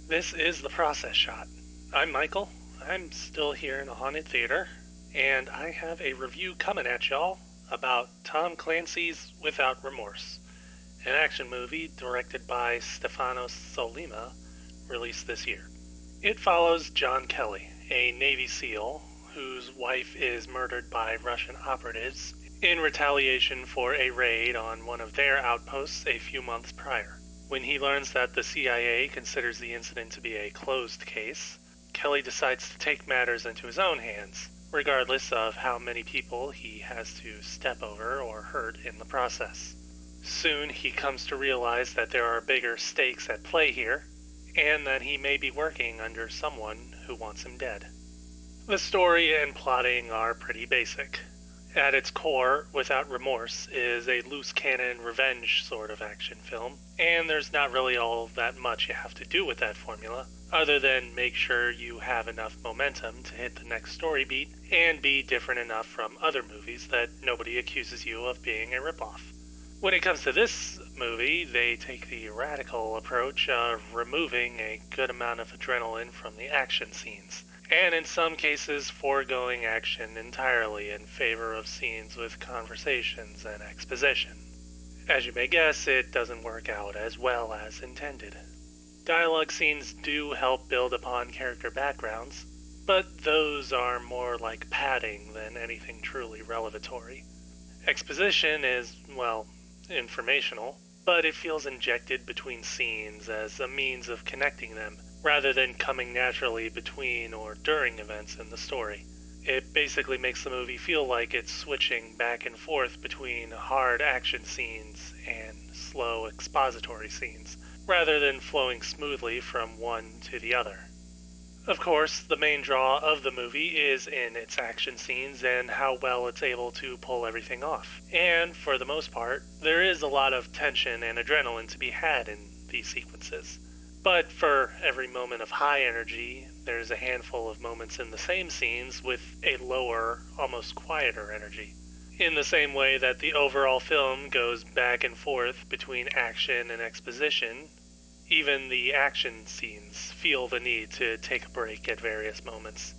This is the process shot. I'm Michael. I'm still here in a haunted theater, and I have a review coming at y'all about Tom Clancy's Without Remorse, an action movie directed by Stefano Sollima, released this year. It follows John Kelly, a Navy SEAL whose wife is murdered by Russian operatives in retaliation for a raid on one of their outposts a few months prior. When he learns that the CIA considers the incident to be a closed case, Kelly decides to take matters into his own hands, regardless of how many people he has to step over or hurt in the process. Soon he comes to realize that there are bigger stakes at play here, and that he may be working under someone who wants him dead. The story and plotting are pretty basic. At its core, Without Remorse is a loose cannon revenge sort of action film, and there's not really all that much you have to do with that formula, other than make sure you have enough momentum to hit the next story beat and be different enough from other movies that nobody accuses you of being a ripoff. When it comes to this movie, they take the radical approach of removing a good amount of adrenaline from the action scenes, and in some cases foregoing action entirely in favor of scenes with conversations and exposition. As you may guess, it doesn't work out as well as intended. Dialogue scenes do help build upon character backgrounds, but those are more like padding than anything truly revelatory. Exposition is, well, informational, but it feels injected between scenes as a means of connecting them rather than coming naturally between or during events in the story. It basically makes the movie feel like it's switching back and forth between hard action scenes and slow expository scenes, rather than flowing smoothly from one to the other. Of course, the main draw of the movie is in its action scenes and how well it's able to pull everything off. And for the most part, there is a lot of tension and adrenaline to be had in these sequences. But for every moment of high energy, there's a handful of moments in the same scenes with a lower, almost quieter energy. In the same way that the overall film goes back and forth between action and exposition, even the action scenes feel the need to take a break at various moments.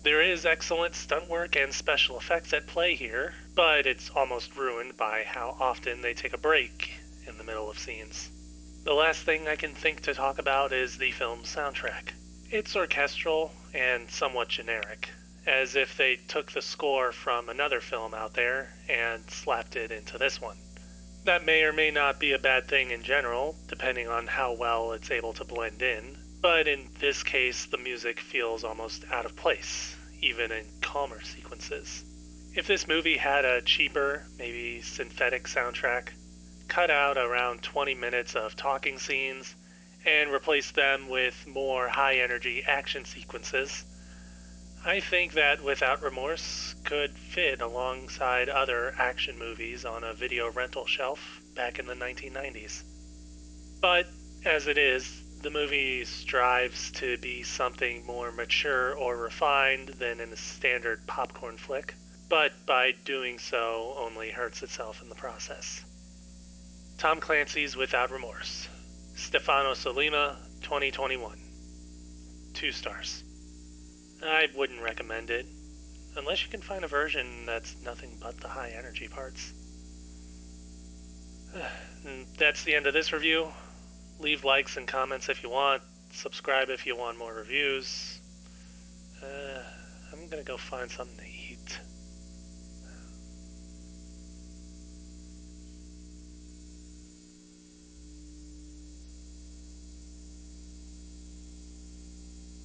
There is excellent stunt work and special effects at play here, but it's almost ruined by how often they take a break in the middle of scenes. The last thing I can think to talk about is the film's soundtrack. It's orchestral and somewhat generic, as if they took the score from another film out there and slapped it into this one. That may or may not be a bad thing in general, depending on how well it's able to blend in, but in this case the music feels almost out of place, even in calmer sequences. If this movie had a cheaper, maybe synthetic soundtrack, cut out around 20 minutes of talking scenes, and replace them with more high-energy action sequences, I think that Without Remorse could fit alongside other action movies on a video rental shelf back in the 1990s. But, as it is, the movie strives to be something more mature or refined than in a standard popcorn flick, but by doing so only hurts itself in the process. Tom Clancy's Without Remorse. Stefano Sollima, 2021. 2 stars. I wouldn't recommend it, unless you can find a version that's nothing but the high energy parts. That's the end of this review. Leave likes and comments if you want. Subscribe if you want more reviews. I'm gonna go find something to eat.